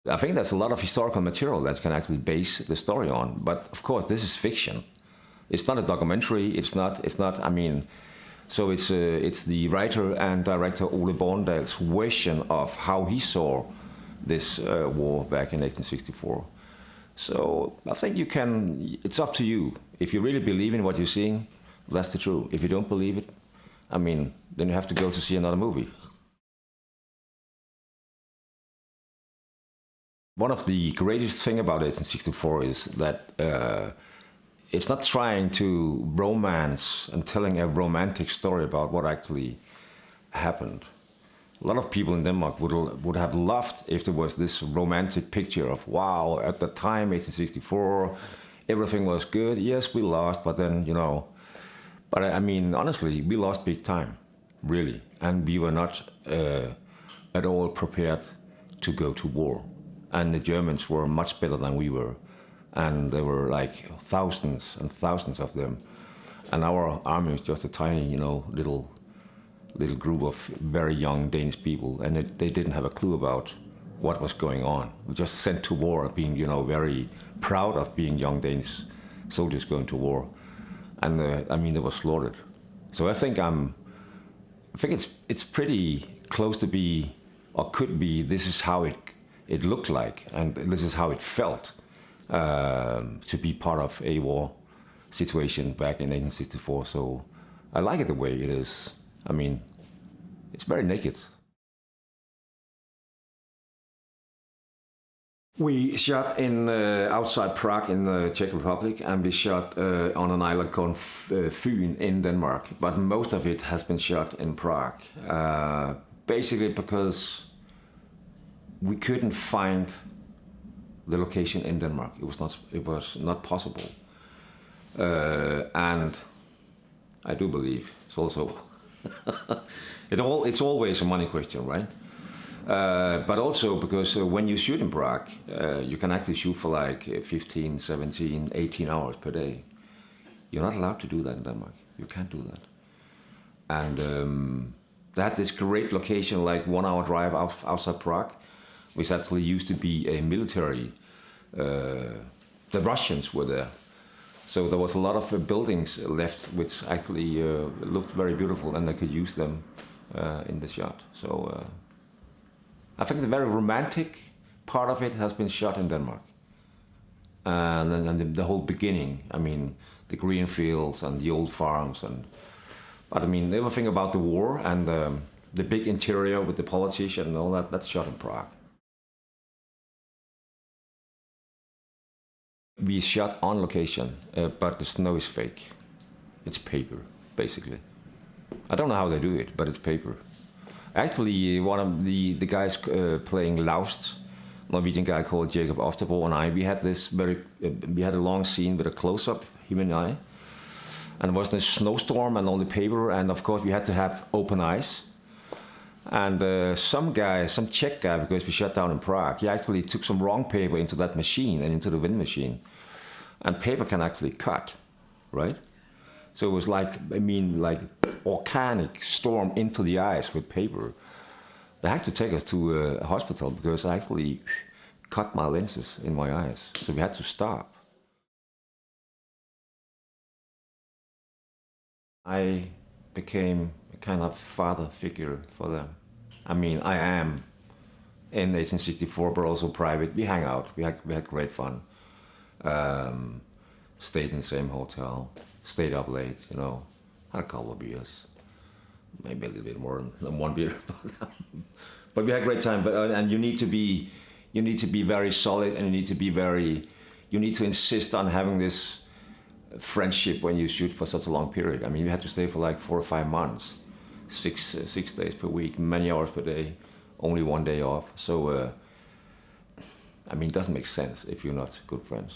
I think there's a lot of historical material that you can actually base the story on. But of course, this is fiction. It's not a documentary. It's not. I mean, so it's the writer and director Ole Borndal's version of how he saw this war back in 1864. So I think you can. It's up to you. If you really believe in what you're seeing, that's the truth. If you don't believe it, I mean, then you have to go to see another movie. One of the greatest thing about 1864 is that it's not trying to romance and telling a romantic story about what actually happened. A lot of people in Denmark would have loved if there was this romantic picture of, wow, at the time, 1864, everything was good. Yes, we lost, but then, you know, but I mean, honestly, we lost big time, really. And we were not at all prepared to go to war. And the Germans were much better than we were. And there were like thousands and thousands of them. And our army was just a tiny, you know, little group of very young Danish people. And they didn't have a clue about what was going on. We just sent to war being, you know, very proud of being young Danish soldiers going to war. And I mean, they were slaughtered. So I think it's pretty close to be, or could be, this is how it looked like, and this is how it felt to be part of a war situation back in 1864. So I like it the way it is. I mean, it's very naked. We shot in outside Prague in the Czech Republic, and we shot on an island called Fyn in Denmark. But most of it has been shot in Prague, basically because we couldn't find the location in Denmark. It was not possible, and I do believe it's also it's always a money question, right? But also because when you shoot in Prague, you can actually shoot for like 15, 17, 18 hours per day. You're not allowed to do that in Denmark. You can't do that. And they had this great location, like 1 hour drive outside Prague, which actually used to be a military. The Russians were there. So there was a lot of buildings left which actually looked very beautiful, and they could use them in the shot. So I think the very romantic part of it has been shot in Denmark. And then the whole beginning, I mean, the green fields and the old farms. But I mean, everything about the war and the big interior with the politician and all that, that's shot in Prague. We shot on location, but the snow is fake. It's paper, basically. I don't know how they do it, but it's paper. Actually, one of the guys playing Laust, Norwegian guy called Jacob Osterbo, and I, we had a long scene with a close-up, him and I. And it was a snowstorm and all the paper, and of course we had to have open eyes. And some Czech guy, because we shut down in Prague, he actually took some wrong paper into that machine and into the wind machine. And paper can actually cut, right? So it was like, I mean, like volcanic storm into the eyes with paper. They had to take us to a hospital because I actually cut my lenses in my eyes. So we had to stop. I became a kind of father figure for them. I mean, I am in 1864, but also private. We hang out. We had great fun. Stayed in the same hotel. Stayed up late. You know, had a couple of beers, maybe a little bit more than one beer. But we had a great time. But and you need to be very solid, and you need to insist on having this friendship when you shoot for such a long period. I mean, you had to stay for like 4 or 5 months, 6 days per week, many hours per day, only one day off. So, I mean, it doesn't make sense if you're not good friends.